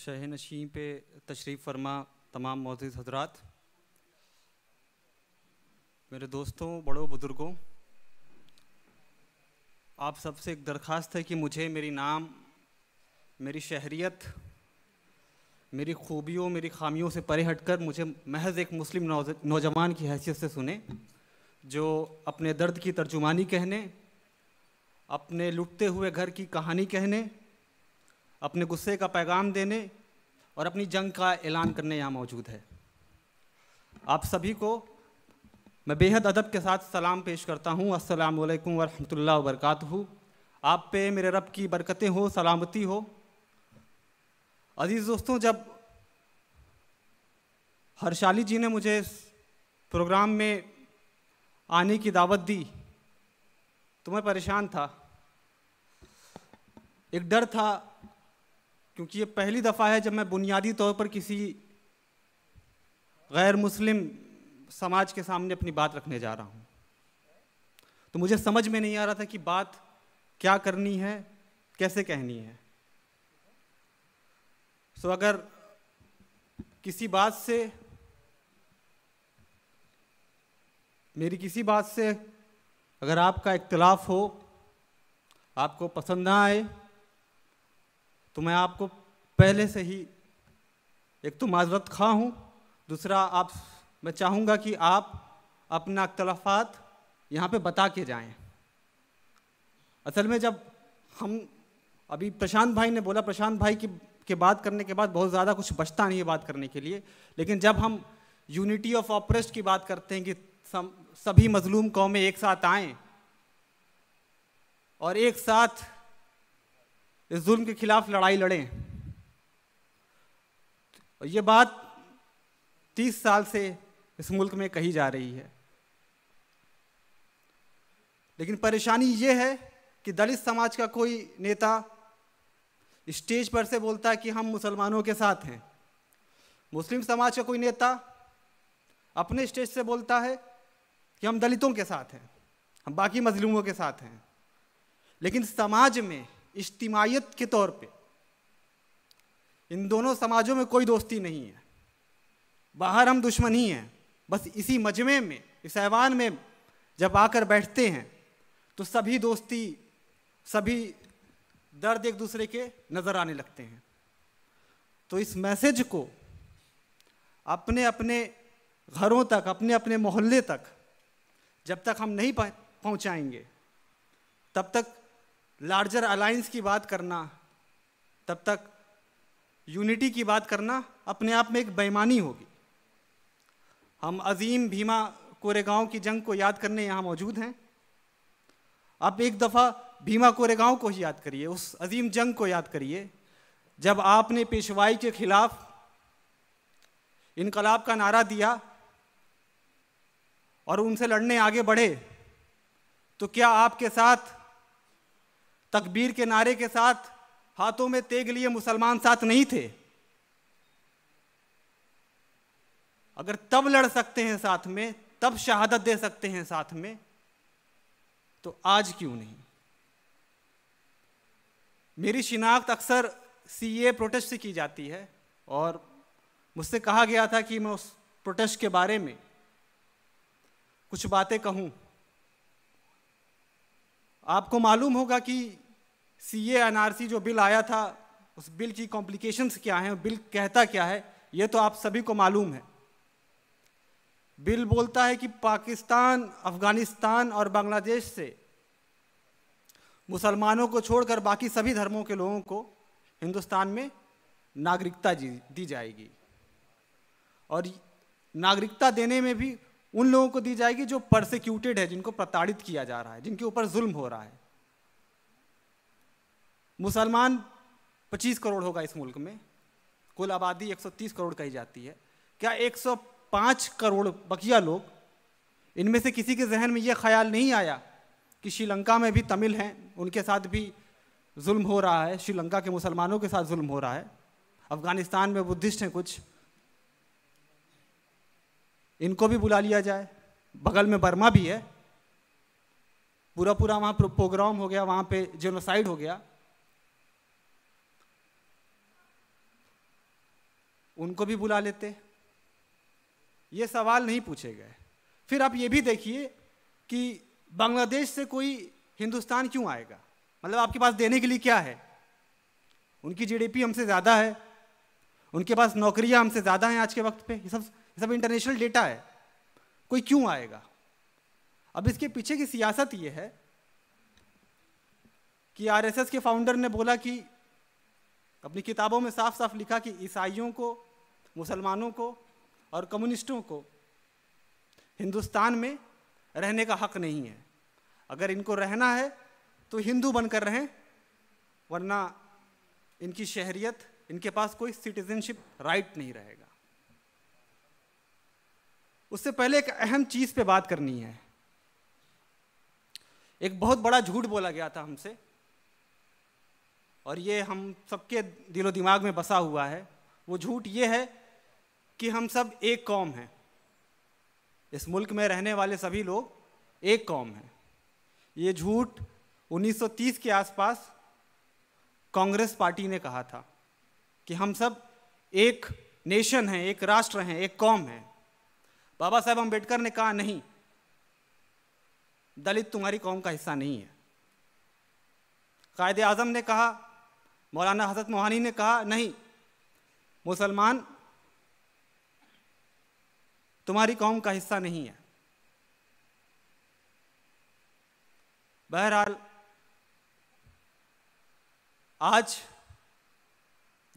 शहनशीं पे तशरीफ़ फरमा तमाम मौजूद हज़रात, मेरे दोस्तों, बड़ों, बुज़ुर्गों, आप सबसे एक दरख्वास्त है कि मुझे मेरी नाम, मेरी शहरियत, मेरी खूबियों, मेरी ख़ामियों से परे हटकर मुझे महज़ एक मुस्लिम नौजवान की हैसियत से सुने, जो अपने दर्द की तर्जुमानी कहने, अपने लुटते हुए घर की कहानी कहने, अपने गुस्से का पैगाम देने और अपनी जंग का ऐलान करने यहाँ मौजूद है। आप सभी को मैं बेहद अदब के साथ सलाम पेश करता हूँ। अस्सलामु अलैकुम वरहमतुल्लाहि वबरकातुहू। आप पे मेरे रब की बरकतें हो, सलामती हो। अज़ीज़ दोस्तों, जब हर्षाली जी ने मुझे इस प्रोग्राम में आने की दावत दी तो मैं परेशान था। एक डर था, क्योंकि ये पहली दफ़ा है जब मैं बुनियादी तौर पर किसी गैर मुस्लिम समाज के सामने अपनी बात रखने जा रहा हूँ। तो मुझे समझ में नहीं आ रहा था कि बात क्या करनी है, कैसे कहनी है। सो अगर किसी बात से, मेरी किसी बात से अगर आपका इख्तिलाफ हो, आपको पसंद ना आए, तो मैं आपको पहले से ही एक तो माज़रत खा हूँ, दूसरा मैं चाहूँगा कि आप अपना इख्तिलाफ़ात यहाँ पे बता के जाएं। असल में जब हम अभी प्रशांत भाई ने बोला, प्रशांत भाई की बात करने के बाद बहुत ज़्यादा कुछ बचता नहीं है बात करने के लिए, लेकिन जब हम यूनिटी ऑफ ऑप्रेस्ड की बात करते हैं कि सभी मजलूम कौमें एक साथ आएँ और एक साथ इस जुल्म के खिलाफ लड़ाई लड़ें, ये बात 30 साल से इस मुल्क में कही जा रही है। लेकिन परेशानी ये है कि दलित समाज का कोई नेता स्टेज पर से बोलता है कि हम मुसलमानों के साथ हैं, मुस्लिम समाज का कोई नेता अपने स्टेज से बोलता है कि हम दलितों के साथ हैं, हम बाकी मजलूमों के साथ हैं। लेकिन समाज में इज्तिमाइयत के तौर पे इन दोनों समाजों में कोई दोस्ती नहीं है। बाहर हम दुश्मन ही हैं, बस इसी मजमे में, इस ऐवान में जब आकर बैठते हैं तो सभी दोस्ती, सभी दर्द एक दूसरे के नज़र आने लगते हैं। तो इस मैसेज को अपने अपने घरों तक, अपने अपने मोहल्ले तक जब तक हम नहीं पहुंचाएंगे, तब तक लार्जर अलायंस की बात करना, तब तक यूनिटी की बात करना अपने आप में एक बेईमानी होगी। हम अजीम भीमा कोरेगांव की जंग को याद करने यहाँ मौजूद हैं। आप एक दफ़ा भीमा कोरेगांव को ही याद करिए, उस अजीम जंग को याद करिए जब आपने पेशवाई के खिलाफ इनकलाब का नारा दिया और उनसे लड़ने आगे बढ़े। तो क्या आपके साथ तकबीर के नारे के साथ हाथों में तेग लिए मुसलमान साथ नहीं थे? अगर तब लड़ सकते हैं साथ में, तब शहादत दे सकते हैं साथ में, तो आज क्यों नहीं? मेरी शिनाख्त अक्सर सीए प्रोटेस्ट से की जाती है और मुझसे कहा गया था कि मैं उस प्रोटेस्ट के बारे में कुछ बातें कहूं। आपको मालूम होगा कि सीए एनआरसी जो बिल आया था, उस बिल की कॉम्प्लिकेशंस क्या हैं, बिल कहता क्या है, ये तो आप सभी को मालूम है। बिल बोलता है कि पाकिस्तान, अफगानिस्तान और बांग्लादेश से मुसलमानों को छोड़कर बाकी सभी धर्मों के लोगों को हिंदुस्तान में नागरिकता दी जाएगी, और नागरिकता देने में भी उन लोगों को दी जाएगी जो परसिक्यूटेड है, जिनको प्रताड़ित किया जा रहा है, जिनके ऊपर जुल्म हो रहा है। मुसलमान 25 करोड़ होगा इस मुल्क में, कुल आबादी 130 करोड़ कही जाती है। क्या 105 करोड़ बकिया लोग, इनमें से किसी के जहन में यह ख्याल नहीं आया कि श्रीलंका में भी तमिल हैं, उनके साथ भी जुल्म हो रहा है, श्रीलंका के मुसलमानों के साथ जुल्म हो रहा है, अफगानिस्तान में बुद्धिस्ट हैं कुछ, इनको भी बुला लिया जाए, बगल में बर्मा भी है, पूरा वहाँ प्रोग्राम हो गया, वहाँ पे जेनोसाइड हो गया। उनको भी बुला लेते। ये सवाल नहीं पूछे गए। फिर आप ये भी देखिए कि बांग्लादेश से कोई हिंदुस्तान क्यों आएगा? मतलब आपके पास देने के लिए क्या है? उनकी जीडीपी हमसे ज़्यादा है, उनके पास नौकरियां हमसे ज़्यादा हैं आज के वक्त पे। ये सब इंटरनेशनल डेटा है। कोई क्यों आएगा? अब इसके पीछे की सियासत ये है कि आरएसएस के फाउंडर ने बोला कि अपनी किताबों में साफ साफ लिखा कि ईसाइयों को, मुसलमानों को और कम्युनिस्टों को हिंदुस्तान में रहने का हक नहीं है। अगर इनको रहना है तो हिंदू बनकर रहें, वरना इनकी शहरियत, इनके पास कोई सिटीजनशिप राइट नहीं रहेगा। उससे पहले एक अहम चीज पे बात करनी है। एक बहुत बड़ा झूठ बोला गया था हमसे, और ये हम सबके दिलो दिमाग में बसा हुआ है। वो झूठ ये है कि हम सब एक कौम हैं, इस मुल्क में रहने वाले सभी लोग एक कौम हैं। ये झूठ 1930 के आसपास कांग्रेस पार्टी ने कहा था कि हम सब एक नेशन हैं, एक राष्ट्र हैं, एक कौम है। बाबा साहेब अम्बेडकर ने कहा नहीं, दलित तुम्हारी कौम का हिस्सा नहीं है। कायदे आजम ने कहा, मौलाना हजरत मोहानी ने कहा नहीं, मुसलमान तुम्हारी कौम का हिस्सा नहीं है। बहरहाल आज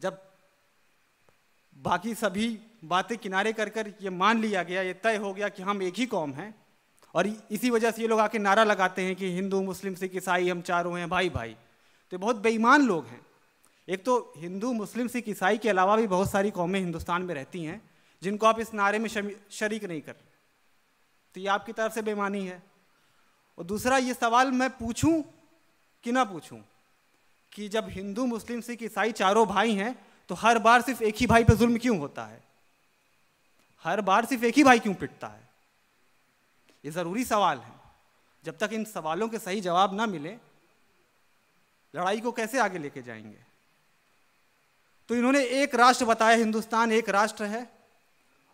जब बाकी सभी बातें किनारे कर कर ये मान लिया गया, ये तय हो गया कि हम एक ही कौम हैं, और इसी वजह से ये लोग आके नारा लगाते हैं कि हिंदू मुस्लिम सिख ईसाई हम चारों हैं भाई भाई, तो बहुत बेईमान लोग हैं। एक तो हिंदू मुस्लिम सिख ईसाई के अलावा भी बहुत सारी कौमें हिंदुस्तान में रहती हैं जिनको आप इस नारे में शरीक नहीं कर, तो ये आपकी तरफ से बेईमानी है। और दूसरा, ये सवाल मैं पूछूं कि ना पूछूं कि जब हिंदू मुस्लिम सिख ईसाई चारों भाई हैं तो हर बार सिर्फ एक ही भाई पे जुल्म क्यों होता है? हर बार सिर्फ एक ही भाई क्यों पिटता है? ये जरूरी सवाल है। जब तक इन सवालों के सही जवाब ना मिले, लड़ाई को कैसे आगे लेके जाएंगे? तो इन्होंने एक राष्ट्र बताया, हिंदुस्तान एक राष्ट्र है,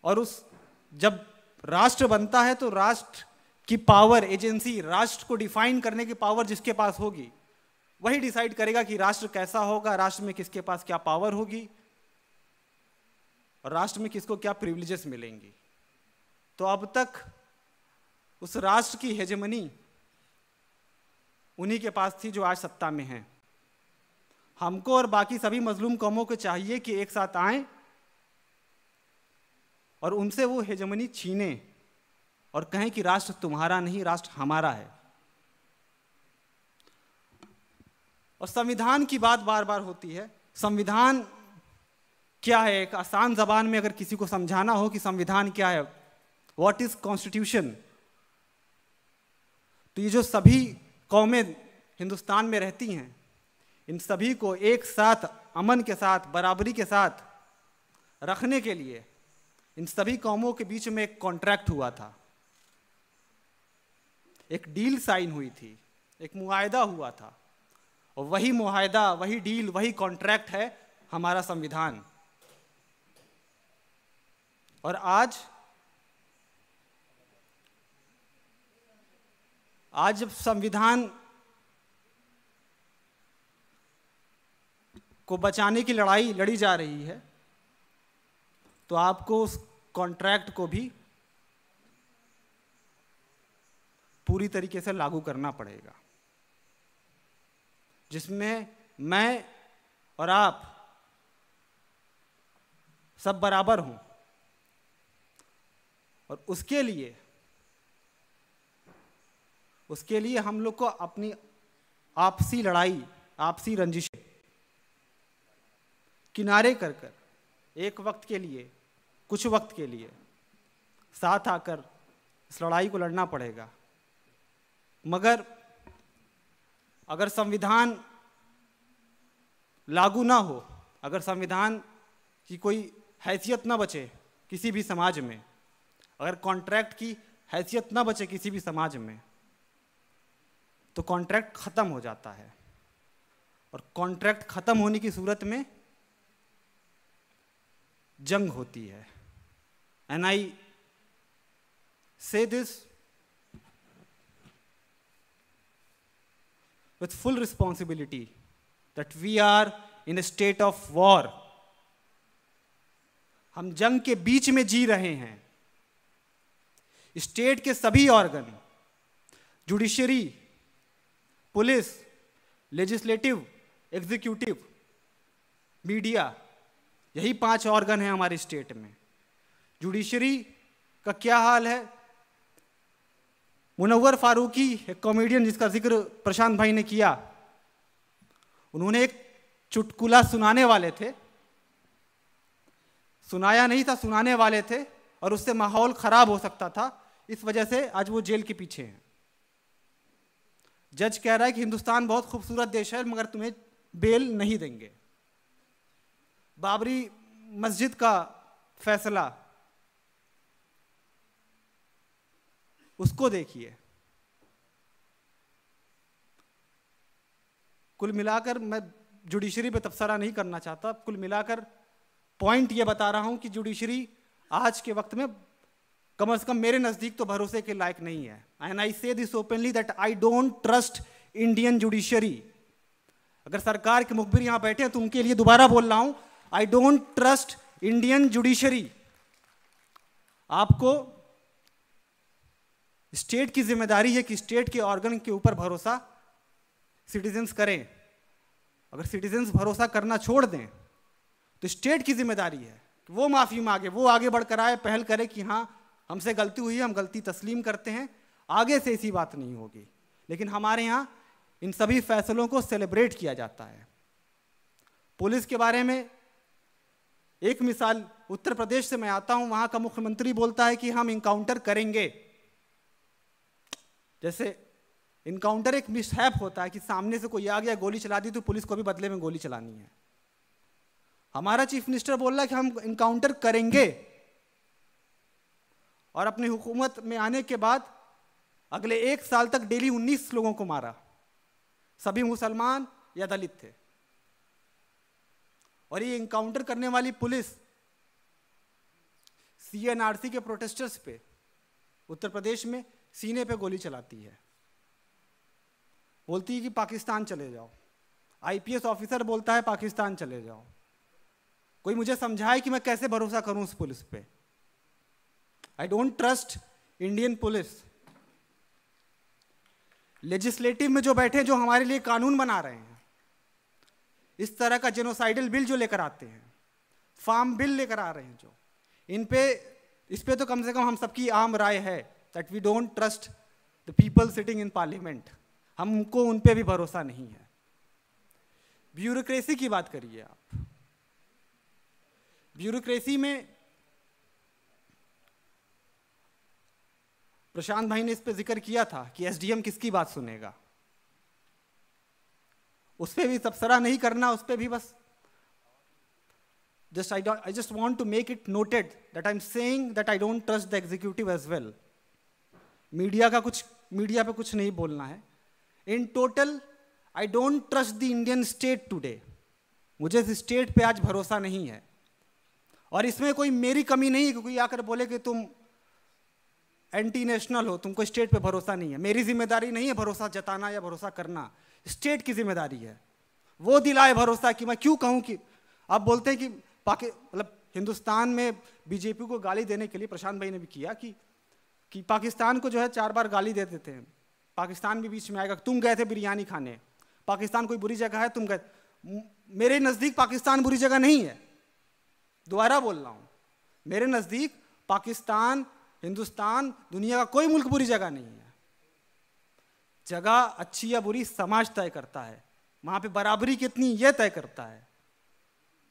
और उस जब राष्ट्र बनता है तो राष्ट्र की पावर एजेंसी, राष्ट्र को डिफाइन करने की पावर जिसके पास होगी वही डिसाइड करेगा कि राष्ट्र कैसा होगा, राष्ट्र में किसके पास क्या पावर होगी और राष्ट्र में किसको क्या प्रिविलेजेस मिलेंगी। तो अब तक उस राष्ट्र की हेजेमनी उन्हीं के पास थी जो आज सत्ता में हैं। हमको और बाकी सभी मजलूम कौमों को चाहिए कि एक साथ आएं और उनसे वो हेजेमनी छीने और कहें कि राष्ट्र तुम्हारा नहीं, राष्ट्र हमारा है। और संविधान की बात बार बार होती है। संविधान क्या है? एक आसान जबान में अगर किसी को समझाना हो कि संविधान क्या है, व्हाट इज कॉन्स्टिट्यूशन, तो ये जो सभी कौमें हिंदुस्तान में रहती हैं, इन सभी को एक साथ अमन के साथ, बराबरी के साथ रखने के लिए इन सभी कौमों के बीच में एक कॉन्ट्रैक्ट हुआ था, एक डील साइन हुई थी, एक मुआहदा हुआ था, और वही मुआहदा, वही डील, वही कॉन्ट्रैक्ट है हमारा संविधान। और आज जब संविधान को बचाने की लड़ाई लड़ी जा रही है, तो आपको उस कॉन्ट्रैक्ट को भी पूरी तरीके से लागू करना पड़ेगा, जिसमें मैं और आप सब बराबर हों। और उसके लिए हम लोग को अपनी आपसी लड़ाई, आपसी रंजिशें किनारे कर एक वक्त के लिए, कुछ वक्त के लिए साथ आकर इस लड़ाई को लड़ना पड़ेगा। मगर अगर संविधान लागू ना हो, अगर संविधान की कोई हैसियत ना बचे किसी भी समाज में, अगर कॉन्ट्रैक्ट की हैसियत ना बचे किसी भी समाज में, तो कॉन्ट्रैक्ट खत्म हो जाता है। और कॉन्ट्रैक्ट खत्म होने की सूरत में जंग होती है। एंड आई से this with full responsibility that we are in a state of war. हम जंग के बीच में जी रहे हैं। स्टेट के सभी organ, judiciary, police, legislative, executive, media, यही 5 ऑर्गन हैं हमारे स्टेट में। जुडिशरी का क्या हाल है? मुनव्वर फारूकी, एक कॉमेडियन जिसका जिक्र प्रशांत भाई ने किया, उन्होंने एक चुटकुला सुनाने वाले थे, सुनाया नहीं था, सुनाने वाले थे, और उससे माहौल खराब हो सकता था। इस वजह से आज वो जेल के पीछे हैं। जज कह रहा है कि हिंदुस्तान बहुत खूबसूरत देश है मगर तुम्हें बेल नहीं देंगे। बाबरी मस्जिद का फैसला, उसको देखिए। कुल मिलाकर, मैं जुडिशरी पे तबसरा नहीं करना चाहता, कुल मिलाकर पॉइंट ये बता रहा हूं कि जुडिशरी आज के वक्त में कम से कम मेरे नजदीक तो भरोसे के लायक नहीं है। एंड आई से this openly that I don't trust Indian judiciary. अगर सरकार के मुखबिर यहां बैठे हैं तो उनके लिए दोबारा बोल रहा हूं, I don't trust Indian judiciary. आपको स्टेट की जिम्मेदारी है कि स्टेट के ऑर्गन के ऊपर भरोसा सिटीजन्स करें। अगर सिटीजन्स भरोसा करना छोड़ दें तो स्टेट की जिम्मेदारी है कि वो माफी मांगे, वो आगे बढ़कर आए, पहल करे कि हाँ हमसे गलती हुई है, हम गलती तस्लीम करते हैं, आगे से ऐसी बात नहीं होगी। लेकिन हमारे यहाँ इन सभी फैसलों को सेलिब्रेट किया जाता है। पुलिस के बारे में एक मिसाल, उत्तर प्रदेश से मैं आता हूं, वहां का मुख्यमंत्री बोलता है कि हम इनकाउंटर करेंगे। जैसे इनकाउंटर एक मिसहैप होता है कि सामने से कोई आ गया, गोली चला दी, तो पुलिस को भी बदले में गोली चलानी है। हमारा चीफ मिनिस्टर बोल रहा है कि हम इनकाउंटर करेंगे, और अपनी हुकूमत में आने के बाद अगले 1 साल तक डेली 19 लोगों को मारा, सभी मुसलमान या दलित थे। और ये इनकाउंटर करने वाली पुलिस CNRC के प्रोटेस्टर्स पे उत्तर प्रदेश में सीने पे गोली चलाती है, बोलती है कि पाकिस्तान चले जाओ। IPS ऑफिसर बोलता है पाकिस्तान चले जाओ। कोई मुझे समझाए कि मैं कैसे भरोसा करूं उस पुलिस पे। I don't trust Indian police. Legislative में जो बैठे, जो हमारे लिए कानून बना रहे हैं, इस तरह का जेनोसाइडल बिल जो लेकर आते हैं, फार्म बिल लेकर आ रहे हैं, जो इस पे तो कम से कम हम सबकी आम राय है that we don't trust the people sitting in parliament. हमको उन पे भी भरोसा नहीं है। ब्यूरोक्रेसी की बात करिए आप। ब्यूरोक्रेसी में प्रशांत भाई ने इस पे जिक्र किया था कि SDM किसकी बात सुनेगा। उस पे भी तबसरा नहीं करना, उस पे भी बस I just want to make it noted that I'm saying that I don't trust the executive as well. Media पे कुछ नहीं बोलना है। In total, I don't trust the Indian state today. मुझे इस स्टेट पे आज भरोसा नहीं है, और इसमें कोई मेरी कमी नहीं है कि कोई आकर बोले कि तुम एंटी नेशनल हो, तुमको स्टेट पे भरोसा नहीं है। मेरी जिम्मेदारी नहीं है भरोसा जताना या भरोसा करना, स्टेट की जिम्मेदारी है। वो दिलाए भरोसा कि मैं क्यों कहूं कि आप बोलते हैं कि मतलब हिंदुस्तान में बीजेपी को गाली देने के लिए प्रशांत भाई ने भी किया कि पाकिस्तान को जो है 4 बार गाली दे देते हैं, पाकिस्तान भी बीच में आएगा। तुम गए थे बिरयानी खाने, पाकिस्तान कोई बुरी जगह है, तुम गए। मेरे नज़दीक पाकिस्तान बुरी जगह नहीं है। दोबारा बोल रहा हूँ, मेरे नज़दीक पाकिस्तान, हिंदुस्तान, दुनिया का कोई मुल्क बुरी जगह नहीं है। जगह अच्छी या बुरी समाज तय करता है, वहाँ पे बराबरी कितनी ये तय करता है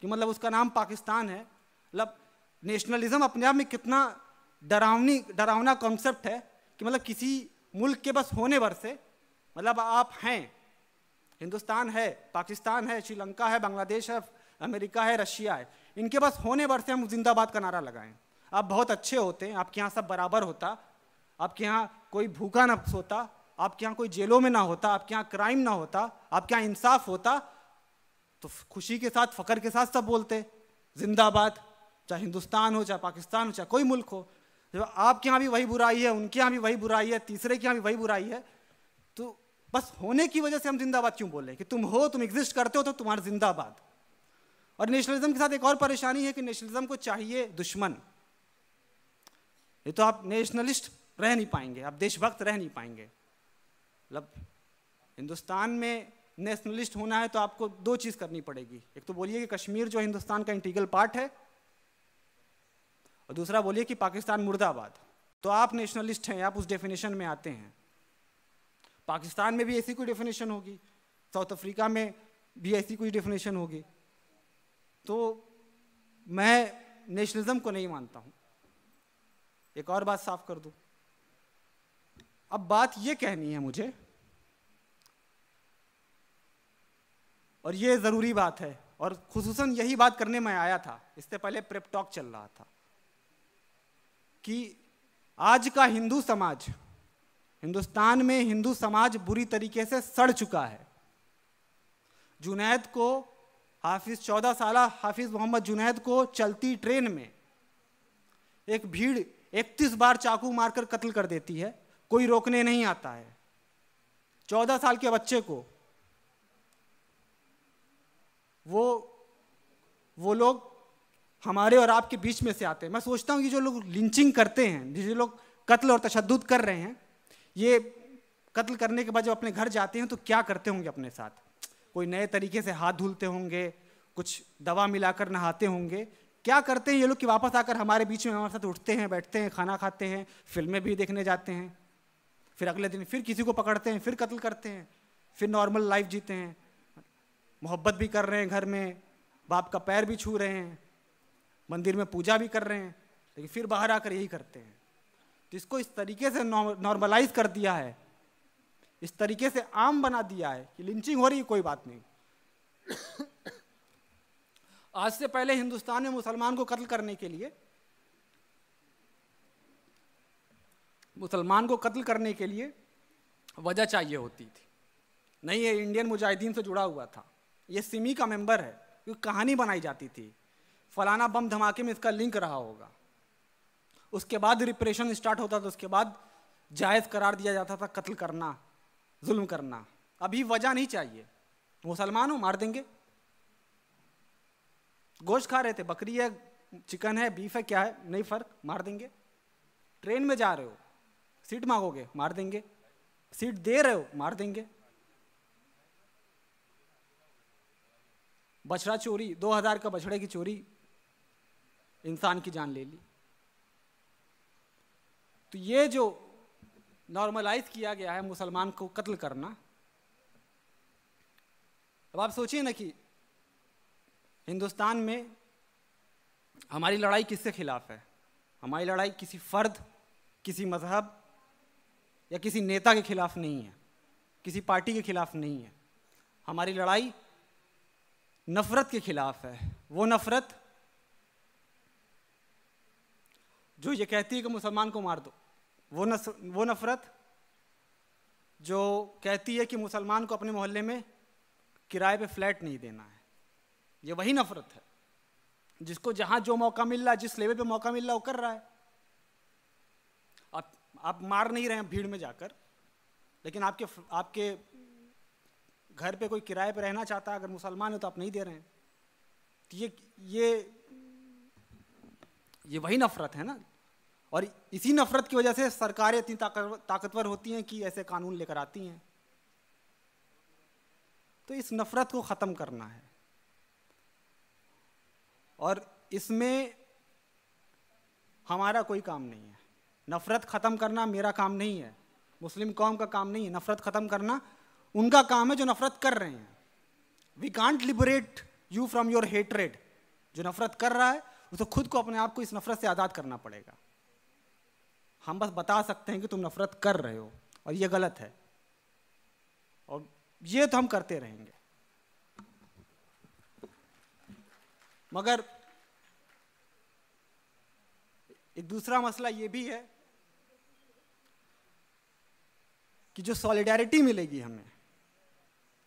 कि मतलब उसका नाम पाकिस्तान है। मतलब नेशनलिज्म अपने आप में कितना डरावना कॉन्सेप्ट है कि मतलब किसी मुल्क के बस होने भर से, मतलब आप हैं, हिंदुस्तान है, पाकिस्तान है, श्रीलंका है, बांग्लादेश है, अमेरिका है, रशिया है, इनके बस होने भर से हम जिंदाबाद का नारा लगाएं। आप बहुत अच्छे होते हैं, आपके यहाँ सब बराबर होता, आपके यहाँ कोई भूखा ना सोता, आपके यहाँ कोई जेलों में ना होता, आपके यहाँ क्राइम ना होता, आपके यहाँ इंसाफ होता, तो खुशी के साथ, फकर के साथ सब बोलते जिंदाबाद। चाहे हिंदुस्तान हो, चाहे पाकिस्तान हो, चाहे कोई मुल्क हो, जब आपके यहाँ भी वही बुराई है, उनके यहाँ भी वही बुराई है, तीसरे के यहाँ भी वही बुराई है, तो बस होने की वजह से हम जिंदाबाद क्यों बोले कि तुम हो, तुम एग्जिस्ट करते हो तो तुम्हारा जिंदाबाद। और नेशनलिज्म के साथ एक और परेशानी है कि नेशनलिज्म को चाहिए दुश्मन। ये तो आप नेशनलिस्ट रह नहीं पाएंगे, आप देशभक्त रह नहीं पाएंगे। मतलब हिंदुस्तान में नेशनलिस्ट होना है तो आपको दो चीज़ करनी पड़ेगी, एक तो बोलिए कि कश्मीर जो हिंदुस्तान का इंटीग्रल पार्ट है, और दूसरा बोलिए कि पाकिस्तान मुर्दाबाद। तो आप नेशनलिस्ट हैं, आप उस डेफिनेशन में आते हैं। पाकिस्तान में भी ऐसी कोई डेफिनेशन होगी, साउथ अफ्रीका में भी ऐसी कोई डेफिनेशन होगी। तो मैं नेशनलिज्म को नहीं मानता हूं। एक और बात साफ कर दूं, अब बात ये कहनी है मुझे, और ये ज़रूरी बात है, और खुसूसन यही बात करने में आया था, इससे पहले प्रेप टॉक चल रहा था, कि आज का हिंदू समाज, हिंदुस्तान में हिंदू समाज बुरी तरीके से सड़ चुका है। जुनैद को, हाफिज 14 साला हाफिज मोहम्मद जुनैद को चलती ट्रेन में एक भीड़ 31 बार चाकू मारकर कत्ल कर देती है, कोई रोकने नहीं आता है। 14 साल के बच्चे को वो लोग हमारे और आपके बीच में से आते हैं। मैं सोचता हूँ कि जो लोग लिंचिंग करते हैं, जो लोग कत्ल और तशद्दुद कर रहे हैं, ये कत्ल करने के बाद जब अपने घर जाते हैं तो क्या करते होंगे अपने साथ? कोई नए तरीके से हाथ धुलते होंगे, कुछ दवा मिलाकर नहाते होंगे, क्या करते हैं ये लोग कि वापस आकर हमारे बीच में हमारे साथ उठते हैं, बैठते हैं, खाना खाते हैं, फिल्में भी देखने जाते हैं, फिर अगले दिन फिर किसी को पकड़ते हैं, फिर कत्ल करते हैं, फिर नॉर्मल लाइफ जीते हैं, मोहब्बत भी कर रहे हैं, घर में बाप का पैर भी छू रहे हैं, मंदिर में पूजा भी कर रहे हैं, लेकिन फिर बाहर आकर यही करते हैं। तो इसको इस तरीके से नॉर्मलाइज कर दिया है, इस तरीके से आम बना दिया है कि लिंचिंग हो रही है, कोई बात नहीं। आज से पहले हिंदुस्तान में मुसलमान को कत्ल करने के लिए, वजह चाहिए होती थी। नहीं, ये इंडियन मुजाहिदीन से जुड़ा हुआ था, ये सिमी का मेंबर है, क्योंकि कहानी बनाई जाती थी, फलाना बम धमाके में इसका लिंक रहा होगा। उसके बाद रिप्रेशन स्टार्ट होता था, उसके बाद जायज़ करार दिया जाता था कत्ल करना, जुल्म करना। अभी वजह नहीं चाहिए, मुसलमान हो मार देंगे। गोश्त खा रहे थे, बकरी है, चिकन है, बीफ है, क्या है, नहीं फर्क, मार देंगे। ट्रेन में जा रहे हो, सीट मांगोगे, मार देंगे। सीट दे रहे हो, मार देंगे। बछड़ा चोरी, 2000 का बछड़े की चोरी, इंसान की जान ले ली। तो ये जो नॉर्मलाइज किया गया है मुसलमान को कत्ल करना, अब आप सोचिए ना कि हिंदुस्तान में हमारी लड़ाई किसके खिलाफ है? हमारी लड़ाई किसी फर्द, किसी मजहब या किसी नेता के खिलाफ नहीं है, किसी पार्टी के खिलाफ नहीं है। हमारी लड़ाई नफरत के खिलाफ है। वो नफरत जो ये कहती है कि मुसलमान को मार दो, वो नफरत जो कहती है कि मुसलमान को अपने मोहल्ले में किराए पे फ्लैट नहीं देना है, ये वही नफरत है। जिसको जहां जो मौका मिल रहा है, जिस लेवल पे मौका मिल रहा है, वो कर रहा है। आप मार नहीं रहे हैं भीड़ में जाकर, लेकिन आपके घर पे कोई किराए पे रहना चाहता है, अगर मुसलमान है तो आप नहीं दे रहे हैं। तो ये वही नफरत है ना। और इसी नफरत की वजह से सरकारें इतनी ताकतवर होती हैं कि ऐसे कानून लेकर आती हैं। तो इस नफरत को ख़त्म करना है, और इसमें हमारा कोई काम नहीं है। नफरत ख़त्म करना मेरा काम नहीं है, मुस्लिम कौम का काम नहीं है। नफरत ख़त्म करना उनका काम है जो नफरत कर रहे हैं। We can't liberate you from your hatred. जो नफरत कर रहा है उसे खुद को, अपने आप को इस नफरत से आज़ाद करना पड़ेगा। हम बस बता सकते हैं कि तुम नफरत कर रहे हो और ये गलत है, और ये तो हम करते रहेंगे। मगर एक दूसरा मसला ये भी है कि जो सॉलिडारिटी मिलेगी हमें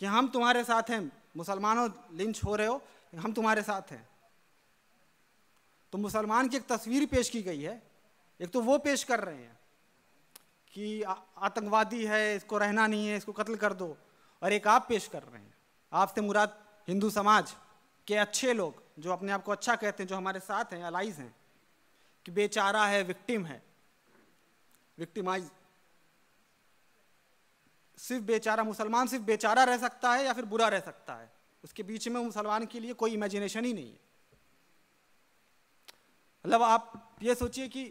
कि हम तुम्हारे साथ हैं, मुसलमानों लिंच हो रहे हो, हम तुम्हारे साथ हैं, तो मुसलमान की एक तस्वीर पेश की गई है। एक तो वो पेश कर रहे हैं कि आतंकवादी है, इसको रहना नहीं है, इसको कत्ल कर दो, और एक आप पेश कर रहे हैं। आपसे मुराद हिंदू समाज के अच्छे लोग जो अपने आप को अच्छा कहते हैं, जो हमारे साथ हैं, अलाइज हैं, कि बेचारा है, विक्टिम है, विक्टिमाइज। सिर्फ बेचारा, मुसलमान सिर्फ बेचारा रह सकता है या फिर बुरा रह सकता है, उसके बीच में मुसलमान के लिए कोई इमेजिनेशन ही नहीं है। मतलब आप ये सोचिए कि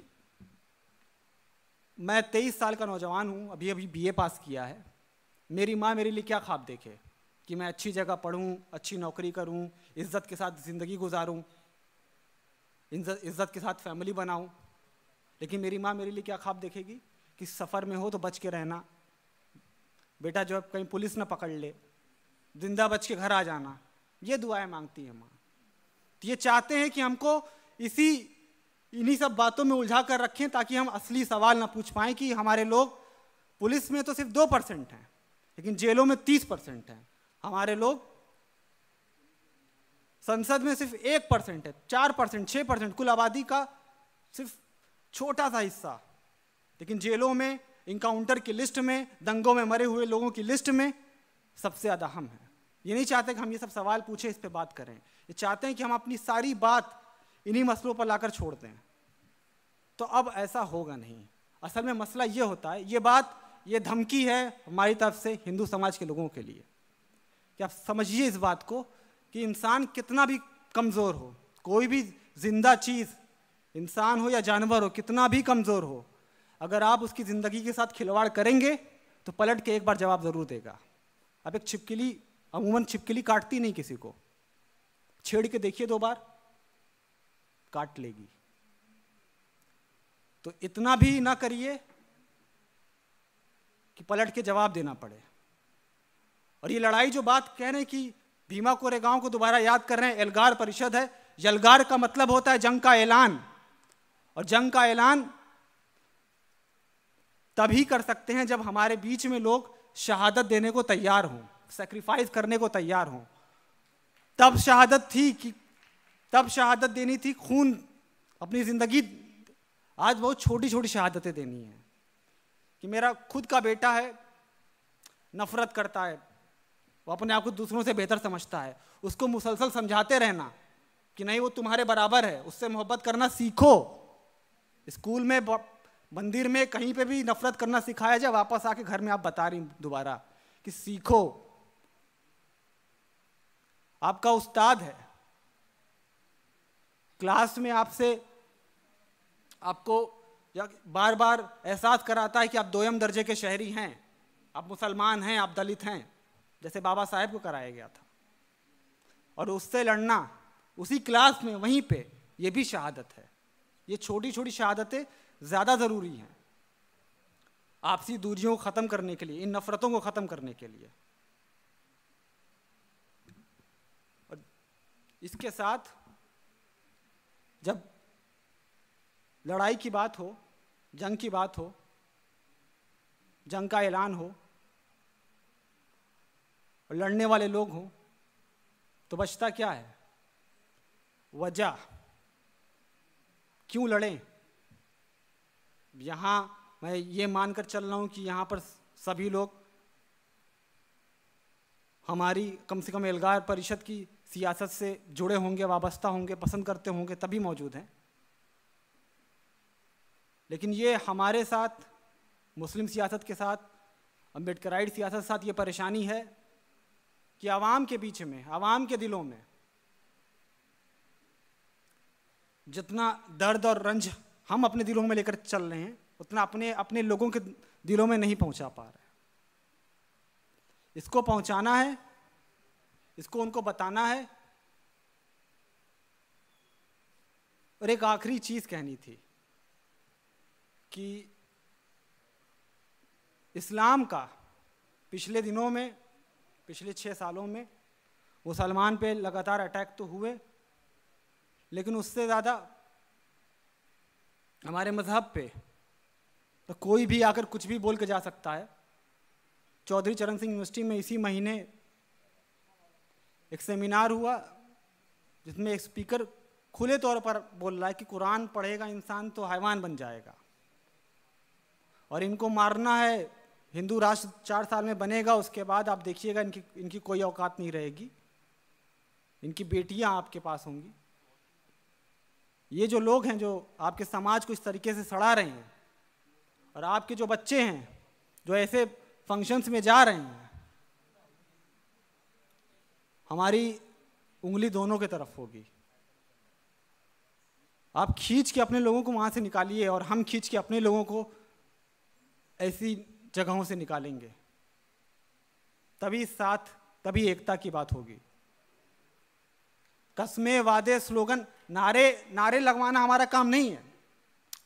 मैं 23 साल का नौजवान हूँ, अभी अभी BA पास किया है। मेरी माँ मेरे लिए क्या ख्वाब देखे कि मैं अच्छी जगह पढ़ूँ, अच्छी नौकरी करूँ, इज्जत के साथ ज़िंदगी गुजारूँ, इज्जत के साथ फैमिली बनाऊँ। लेकिन मेरी माँ मेरे लिए क्या ख्वाब देखेगी कि सफ़र में हो तो बच के रहना, बेटा जो कहीं पुलिस ना पकड़ ले, जिंदा बच के घर आ जाना। ये दुआएं मांगती है माँ। तो ये चाहते हैं कि हमको इन्हीं सब बातों में उलझा कर रखें ताकि हम असली सवाल ना पूछ पाएं कि हमारे लोग पुलिस में तो सिर्फ 2% हैं, लेकिन जेलों में 30% हैं। हमारे लोग संसद में सिर्फ 1% है, 4%, 6% कुल आबादी का सिर्फ छोटा सा हिस्सा, लेकिन जेलों में, इनकाउंटर की लिस्ट में, दंगों में मरे हुए लोगों की लिस्ट में सबसे ज़्यादा हम हैं। ये नहीं चाहते कि हम ये सब सवाल पूछें, इस पे बात करें। ये चाहते हैं कि हम अपनी सारी बात इन्हीं मसलों पर लाकर छोड़ दें। तो अब ऐसा होगा नहीं। असल में मसला ये होता है, ये धमकी है हमारी तरफ से हिंदू समाज के लोगों के लिए कि आप समझिए इस बात को कि इंसान कितना भी कमज़ोर हो, कोई भी जिंदा चीज़, इंसान हो या जानवर हो, कितना भी कमज़ोर हो, अगर आप उसकी ज़िंदगी के साथ खिलवाड़ करेंगे तो पलट के एक बार जवाब ज़रूर देगा। अब एक छिपकली, अमूमन छिपकली काटती नहीं किसी को, छेड़ के देखिए 2 बार, काट लेगी। तो इतना भी ना करिए कि पलट के जवाब देना पड़े। और ये लड़ाई जो बात कह रहे हैं कि भीमा कोरेगांव को दोबारा याद कर रहे हैं, एल्गार परिषद है। यलगार का मतलब होता है जंग का ऐलान, और जंग का ऐलान तभी कर सकते हैं जब हमारे बीच में लोग शहादत देने को तैयार हों, सैक्रिफाइस करने को तैयार हों। तब शहादत देनी थी, खून, अपनी जिंदगी। आज बहुत छोटी छोटी शहादतें देनी है कि मेरा खुद का बेटा है, नफरत करता है, वो अपने आप को दूसरों से बेहतर समझता है, उसको मुसलसल समझाते रहना कि नहीं वो तुम्हारे बराबर है, उससे मोहब्बत करना सीखो। स्कूल में, मंदिर में, कहीं पे भी नफरत करना सिखाया जाए, वापस आके घर में आप बता रही दोबारा कि सीखो। आपका उस्ताद है, क्लास में आपको बार बार एहसास कराता है कि आप 2ym दर्जे के शहरी हैं, आप मुसलमान हैं, आप दलित हैं, जैसे बाबा साहेब को कराया गया था। और उससे लड़ना उसी क्लास में, वहीं पे, ये भी शहादत है। ये छोटी छोटी शहादतें ज़्यादा ज़रूरी हैं आपसी दूरियों को ख़त्म करने के लिए, इन नफ़रतों को ख़त्म करने के लिए। और इसके साथ जब लड़ाई की बात हो, जंग की बात हो, जंग का ऐलान हो और लड़ने वाले लोग हों, तो बचता क्या है? वजह। क्यों लड़ें? यहाँ मैं ये मानकर चल रहा हूँ कि यहाँ पर सभी लोग हमारी कम से कम एल्गार परिषद की सियासत से जुड़े होंगे, वाबस्ता होंगे, पसंद करते होंगे, तभी मौजूद हैं। लेकिन ये हमारे साथ, मुस्लिम सियासत के साथ, अम्बेडकराइट सियासत के साथ ये परेशानी है कि आवाम के बीच में, आवाम के दिलों में जितना दर्द और रंज हम अपने दिलों में लेकर चल रहे हैं, उतना अपने लोगों के दिलों में नहीं पहुंचा पा रहे। इसको पहुंचाना है, इसको उनको बताना है। और एक आखिरी चीज कहनी थी कि इस्लाम का पिछले दिनों में, पिछले 6 सालों में मुसलमान पे लगातार अटैक तो हुए, लेकिन उससे ज़्यादा हमारे मजहब पे तो कोई भी आकर कुछ भी बोल के जा सकता है। चौधरी चरण सिंह यूनिवर्सिटी में इसी महीने एक सेमिनार हुआ जिसमें एक स्पीकर खुले तौर पर बोल रहा है कि कुरान पढ़ेगा इंसान तो हैवान बन जाएगा, और इनको मारना है। हिंदू राष्ट्र 4 साल में बनेगा, उसके बाद आप देखिएगा इनकी कोई औकात नहीं रहेगी, इनकी बेटियां आपके पास होंगी। ये जो लोग हैं जो आपके समाज को इस तरीके से सड़ा रहे हैं, और आपके जो बच्चे हैं जो ऐसे फंक्शंस में जा रहे हैं, हमारी उंगली दोनों की तरफ होगी। आप खींच के अपने लोगों को वहां से निकालिए, और हम खींच के अपने लोगों को ऐसी जगहों से निकालेंगे, तभी साथ, तभी एकता की बात होगी। कस्में, वादे, स्लोगन, नारे लगवाना हमारा काम नहीं है।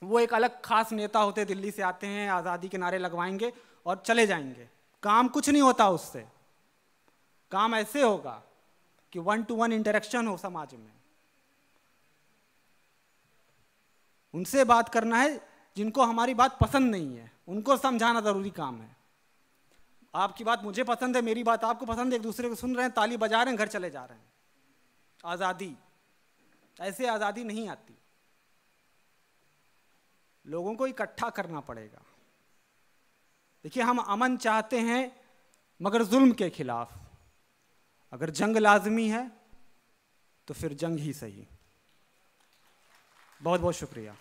वो एक अलग खास नेता होते, दिल्ली से आते हैं, आज़ादी के नारे लगवाएंगे और चले जाएंगे। काम कुछ नहीं होता उससे। काम ऐसे होगा कि 1-to-1 इंटरेक्शन हो समाज में। उनसे बात करना है जिनको हमारी बात पसंद नहीं है, उनको समझाना जरूरी काम है। आपकी बात मुझे पसंद है, मेरी बात आपको पसंद है, एक दूसरे को सुन रहे हैं, ताली बजा रहे हैं, घर चले जा रहे हैं। आज़ादी, ऐसे आज़ादी नहीं आती। लोगों को इकट्ठा करना पड़ेगा। देखिए, हम अमन चाहते हैं मगर जुल्म के खिलाफ। अगर जंग लाजमी है तो फिर जंग ही सही। बहुत बहुत शुक्रिया।